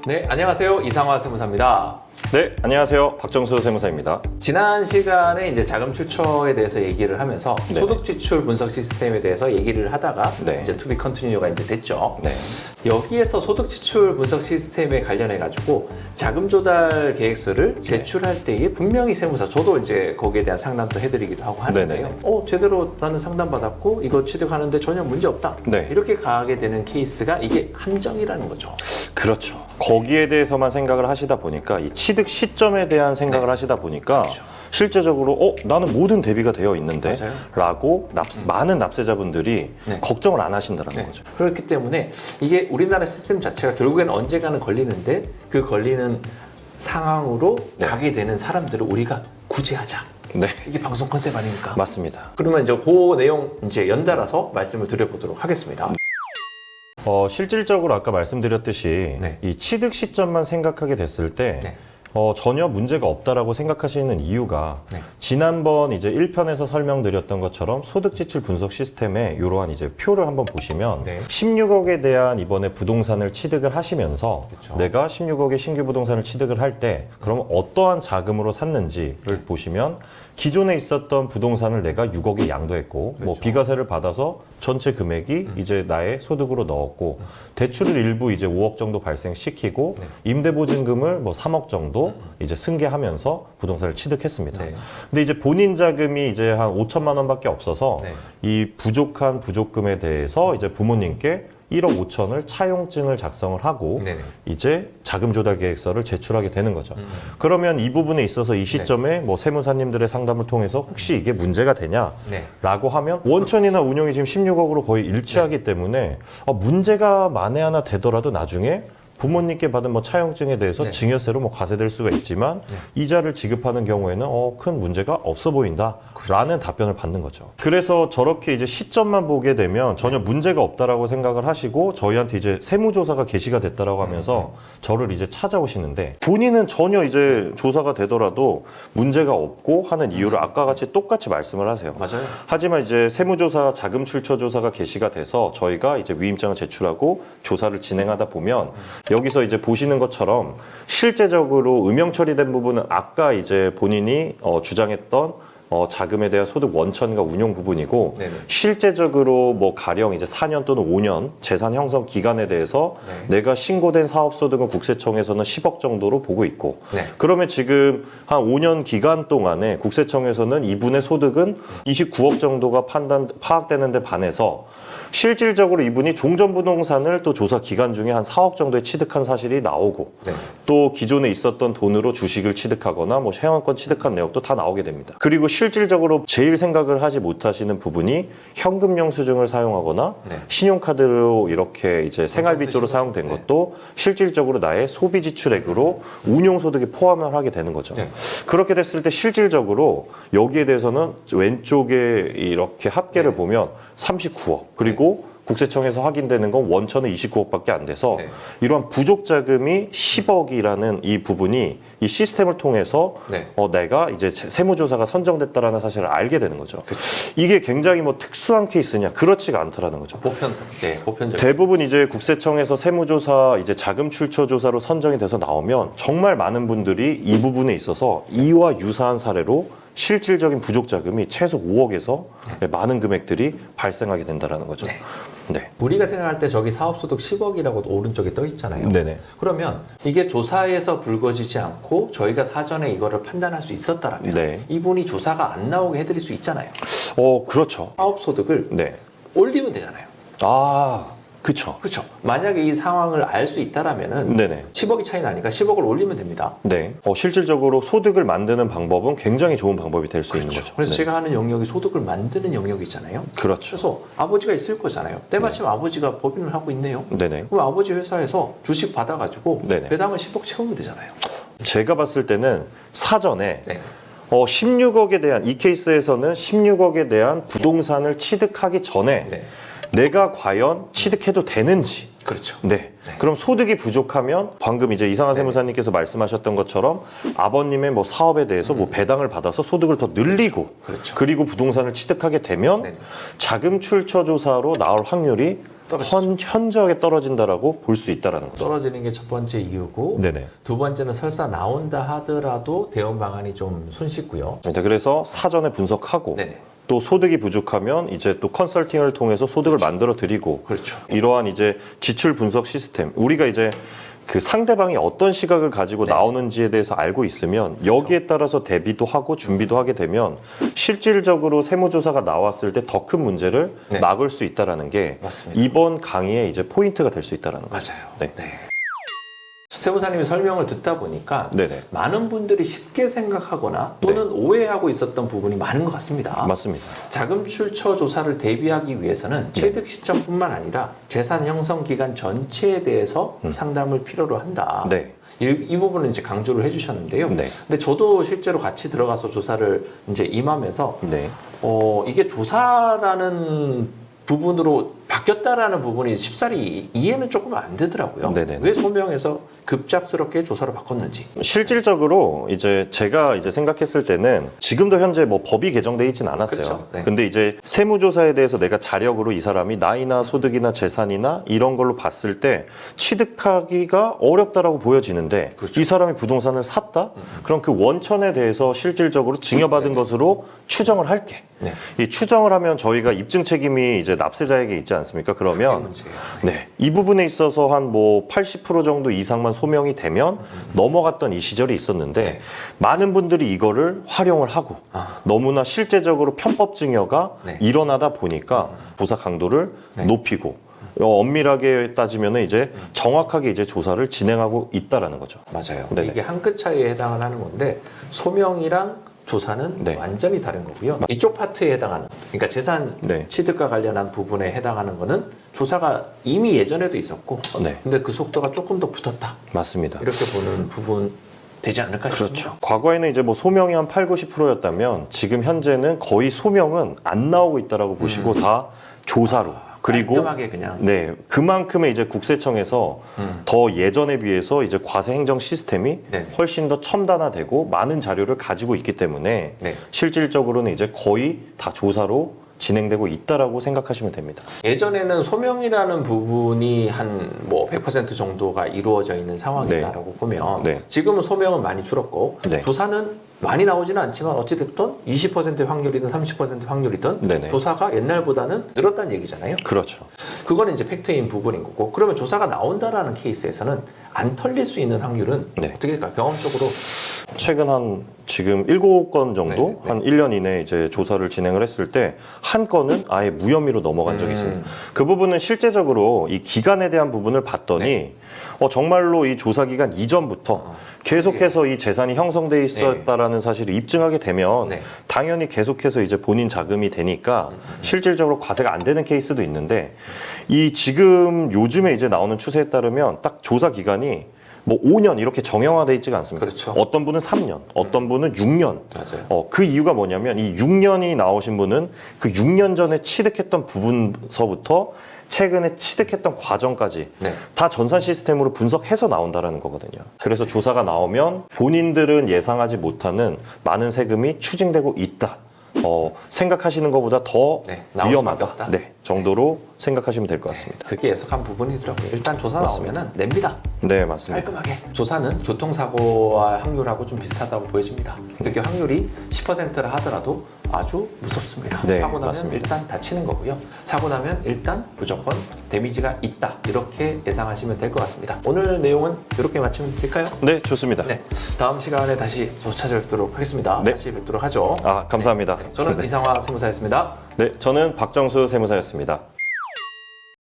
네, 안녕하세요. 이상화 세무사입니다. 네, 안녕하세요. 박정수 세무사입니다. 지난 시간에 이제 자금 출처에 대해서 얘기를 하면서 네. 소득 지출 분석 시스템에 대해서 얘기를 하다가 네. 이제 투비 컨티뉴가 이제 됐죠. 네. 여기에서 소득 지출 분석 시스템에 관련해 가지고 자금 조달 계획서를 제출할 때에 분명히 세무사 저도 이제 거기에 대한 상담도 해드리기도 하고 하는데요. 네네. 제대로 나는 상담 받았고 이거 취득하는데 전혀 문제 없다. 네. 이렇게 가게 되는 케이스가 이게 함정이라는 거죠. 그렇죠. 거기에 대해서만 생각을 하시다 보니까 이 취득 시점에 대한 생각을 하시다 보니까 그렇죠. 실제적으로 나는 모든 대비가 되어 있는데 맞아요. 라고 많은 납세자분들이 네. 걱정을 안 하신다는 네. 거죠. 그렇기 때문에 이게 우리나라 시스템 자체가 결국에는 언젠가는 걸리는데 그 걸리는 상황으로 네. 가게 되는 사람들을 우리가 구제하자. 네, 이게 방송 컨셉 아닙니까? 맞습니다. 그러면 이제 그 내용 이제 연달아서 말씀을 드려보도록 하겠습니다. 실질적으로 아까 말씀드렸듯이 네. 이 취득 시점만 생각하게 됐을 때 네. 전혀 문제가 없다라고 생각하시는 이유가 네. 지난번 이제 1편에서 설명드렸던 것처럼 소득지출 분석 시스템에 이러한 이제 표를 한번 보시면 네. 16억에 대한 이번에 부동산을 취득을 하시면서 그쵸. 내가 16억의 신규 부동산을 취득을 할 때 그럼 어떠한 자금으로 샀는지를 네. 보시면 기존에 있었던 부동산을 내가 6억에 양도했고 뭐 그렇죠. 비과세를 받아서 전체 금액이 이제 나의 소득으로 넣었고 대출을 일부 이제 5억 정도 발생시키고 네. 임대보증금을 뭐 3억 정도 이제 승계하면서 부동산을 취득했습니다. 네. 근데 이제 본인 자금이 이제 한 5천만 원밖에 없어서 네. 이 부족한 부족금에 대해서 이제 부모님께 1억 5천을 차용증을 작성을 하고 네네. 이제 자금 조달 계획서를 제출하게 되는 거죠. 그러면 이 부분에 있어서 이 시점에 뭐 세무사님들의 상담을 통해서 혹시 이게 문제가 되냐라고 네. 하면 원천이나 운용이 지금 16억으로 거의 일치하기 때문에 문제가 만에 하나 되더라도 나중에 부모님께 받은 뭐 차용증에 대해서 네. 증여세로 뭐 과세될 수가 있지만 이자를 지급하는 경우에는 큰 문제가 없어 보인다라는 답변을 받는 거죠. 그래서 저렇게 이제 시점만 보게 되면 전혀 문제가 없다라고 생각을 하시고 저희한테 이제 세무조사가 개시가 됐다라고 하면서 저를 이제 찾아오시는데 본인은 전혀 이제 조사가 되더라도 문제가 없고 하는 이유를 아까 같이 똑같이 말씀을 하세요. 맞아요. 하지만 이제 세무조사 자금 출처 조사가 개시가 돼서 저희가 이제 위임장을 제출하고 조사를 진행하다 보면 여기서 이제 보시는 것처럼 실제적으로 음영 처리된 부분은 아까 이제 본인이 주장했던 자금에 대한 소득 원천과 운용 부분이고 네네. 실제적으로 뭐 가령 이제 4년 또는 5년 재산 형성 기간에 대해서 네. 내가 신고된 사업소득은 국세청에서는 10억 정도로 보고 있고 네. 그러면 지금 한 5년 기간 동안에 국세청에서는 이분의 소득은 29억 정도가 파악되는 데 반해서 실질적으로 이분이 종전부동산을 또 조사 기간 중에 한 4억 정도에 취득한 사실이 나오고 네. 또 기존에 있었던 돈으로 주식을 취득하거나 뭐 회원권 취득한 내역도 다 나오게 됩니다. 그리고 실질적으로 제일 생각을 하지 못하시는 부분이 현금 영수증을 사용하거나 네. 신용카드로 이렇게 이제 생활비 쪽으로 사용된 것도 실질적으로 나의 소비 지출액으로 운용소득에 포함을 하게 되는 거죠. 네. 그렇게 됐을 때 실질적으로 여기에 대해서는 왼쪽에 이렇게 합계를 보면 39억 그리고 국세청에서 확인되는 건 원천은 29억밖에 안 돼서 네. 이러한 부족 자금이 10억이라는 이 부분이 이 시스템을 통해서 네. 내가 이제 세무조사가 선정됐다라는 사실을 알게 되는 거죠. 이게 굉장히 뭐 특수한 케이스냐? 그렇지가 않더라는 거죠. 보편적. 대부분 이제 국세청에서 세무조사 이제 자금 출처 조사로 선정이 돼서 나오면 정말 많은 분들이 이 부분에 있어서 이와 유사한 사례로 실질적인 부족 자금이 최소 5억에서 많은 금액들이 발생하게 된다라는 거죠. 네. 우리가 생각할 때 저기 사업소득 10억이라고 오른쪽에 떠 있잖아요. 네네. 그러면 이게 조사에서 불거지지 않고 저희가 사전에 이거를 판단할 수 있었다라면 네. 이분이 조사가 안 나오게 해드릴 수 있잖아요. 그렇죠. 사업소득을 네. 올리면 되잖아요. 그쵸. 그렇죠. 만약에 이 상황을 알 수 있다라면은 네네. 10억이 차이 나니까 10억을 올리면 됩니다. 네. 실질적으로 소득을 만드는 방법은 굉장히 좋은 방법이 될 수 있는 거죠. 그래서 네. 제가 하는 영역이 소득을 만드는 영역이잖아요. 그렇죠. 그래서 아버지가 있을 거잖아요. 때마침 아버지가 법인을 하고 있네요. 네네. 그럼 아버지 회사에서 주식 받아가지고 네네. 배당을 10억 채우면 되잖아요. 제가 봤을 때는 사전에 네. 16억에 대한 이 케이스에서는 16억에 대한 부동산을 취득하기 전에 네. 내가 과연 취득해도 되는지 그렇죠. 네. 그럼 소득이 부족하면 방금 이제 이상하 세무사님께서 말씀하셨던 것처럼 아버님의 뭐 사업에 대해서 뭐 배당을 받아서 소득을 더 늘리고 그렇죠. 그리고 부동산을 취득하게 되면 네네. 자금 출처 조사로 나올 확률이 현저하게 떨어진다라고 볼 수 있다라는 거죠. 떨어지는 게 첫 번째 이유고 네네. 두 번째는 설사 나온다 하더라도 대응 방안이 좀 손쉽고요. 그래서 사전에 분석하고 네네. 또 소득이 부족하면 이제 또 컨설팅을 통해서 소득을 만들어 드리고 그렇죠. 이러한 이제 지출 분석 시스템 우리가 이제 그 상대방이 어떤 시각을 가지고 네. 나오는지에 대해서 알고 있으면 여기에 따라서 대비도 하고 준비도 하게 되면 실질적으로 세무조사가 나왔을 때 더 큰 문제를 네. 막을 수 있다라는 게 맞습니다. 이번 강의의 이제 포인트가 될 수 있다라는 거죠. 맞아요. 네. 세무사님이 설명을 듣다 보니까 네네. 많은 분들이 쉽게 생각하거나 또는 오해하고 있었던 부분이 많은 것 같습니다. 맞습니다. 자금 출처 조사를 대비하기 위해서는 취득 시점뿐만 아니라 재산 형성 기간 전체에 대해서 상담을 필요로 한다. 네. 이 부분은 이제 강조를 해주셨는데요. 네. 근데 저도 실제로 같이 들어가서 조사를 이제 임하면서 네. 이게 조사라는 부분으로 바뀌었다라는 부분이 쉽사리 이해는 조금 안 되더라고요. 네네네. 왜 소명에서 급작스럽게 조사로 바꿨는지. 실질적으로 이제 제가 이제 생각했을 때는 지금도 현재 뭐 법이 개정돼 있진 않았어요. 그렇죠. 네. 근데 이제 세무조사에 대해서 내가 자력으로 이 사람이 나이나 소득이나 재산이나 이런 걸로 봤을 때 취득하기가 어렵다라고 보여지는데 그렇죠. 이 사람이 부동산을 샀다? 그럼 그 원천에 대해서 실질적으로 증여받은 것으로 추정을 할게. 네. 이 추정을 하면 저희가 입증 책임이 이제 납세자에게 있지 않습니까? 그게 그러면 문제예요. 네, 이 부분에 있어서 한 뭐 80% 정도 이상만 소명이 되면 넘어갔던 이 시절이 있었는데 네. 많은 분들이 이거를 활용을 하고 아. 너무나 실제적으로 편법 증여가 네. 일어나다 보니까 조사 강도를 네. 높이고 엄밀하게 따지면은 이제 정확하게 이제 조사를 진행하고 있다라는 거죠. 맞아요. 네네. 이게 한 끗 차이에 해당하는 건데 소명이랑 조사는 네. 완전히 다른 거고요. 이쪽 파트에 해당하는, 그러니까 재산 네. 취득과 관련한 부분에 해당하는 거는 조사가 이미 예전에도 있었고, 네. 근데 그 속도가 조금 더 붙었다. 맞습니다. 이렇게 보는 부분 되지 않을까 싶습니다. 그렇죠. 과거에는 이제 뭐 소명이 한 8, 90%였다면 지금 현재는 거의 소명은 안 나오고 있다라고 보시고 다 조사로 그리고 깔끔하게 그냥. 네, 그만큼의 이제 국세청에서 더 예전에 비해서 이제 과세 행정 시스템이 네. 훨씬 더 첨단화되고 많은 자료를 가지고 있기 때문에 네. 실질적으로는 이제 거의 다 조사로 진행되고 있다라고 생각하시면 됩니다. 예전에는 소명이라는 부분이 한 뭐 100% 정도가 이루어져 있는 상황이다라고 보면 네. 지금은 소명은 많이 줄었고 네. 조사는 많이 나오지는 않지만 어찌됐든 20%의 확률이든 30% 확률이든 네네. 조사가 옛날보다는 늘었다는 얘기잖아요. 그렇죠. 그거는 이제 팩트인 부분인 거고 그러면 조사가 나온다라는 케이스에서는 안 털릴 수 있는 확률은 네. 어떻게 될까? 경험적으로 최근 한 지금 7건 정도 네, 네. 한 1년 이내에 이제 조사를 진행을 했을 때 한 건은 아예 무혐의로 넘어간 적이 있습니다. 그 부분은 실제적으로 이 기간에 대한 부분을 봤더니 네. 정말로 이 조사 기간 이전부터 계속해서 이 재산이 형성돼 있었다라는 사실을 입증하게 되면 네. 당연히 계속해서 이제 본인 자금이 되니까 실질적으로 과세가 안 되는 케이스도 있는데 이 지금 요즘에 이제 나오는 추세에 따르면 딱 조사 기간이 뭐 5년 이렇게 정형화돼 있지가 않습니다. 그렇죠. 어떤 분은 3년, 어떤 분은 6년. 맞아요. 그 이유가 뭐냐면 이 6년이 나오신 분은 그 6년 전에 취득했던 부분서부터 최근에 취득했던 과정까지 네. 다 전산 시스템으로 분석해서 나온다라는 거거든요. 그래서 조사가 나오면 본인들은 예상하지 못하는 많은 세금이 추징되고 있다. 생각하시는 것보다 더 네, 나올 수밖에 위험하다. 없다. 네, 정도로 생각하시면 될 것 같습니다. 그게 예석한 부분이더라고요. 일단 조사 맞습니다. 나오면은 냅니다. 네, 맞습니다. 깔끔하게. 조사는 교통사고와 확률하고 좀 비슷하다고 보여집니다. 그게 확률이 10%라 하더라도 아주 무섭습니다. 네, 사고 나면 맞습니다. 일단 다치는 거고요. 사고 나면 일단 무조건 데미지가 있다. 이렇게 예상하시면 될 것 같습니다. 오늘 내용은 이렇게 마치면 될까요? 네, 좋습니다. 네. 다음 시간에 다시 찾아뵙도록 하겠습니다. 네. 다시 뵙도록 하죠. 감사합니다. 저는 이상화 세무사였습니다. 네, 저는 박정수 세무사였습니다.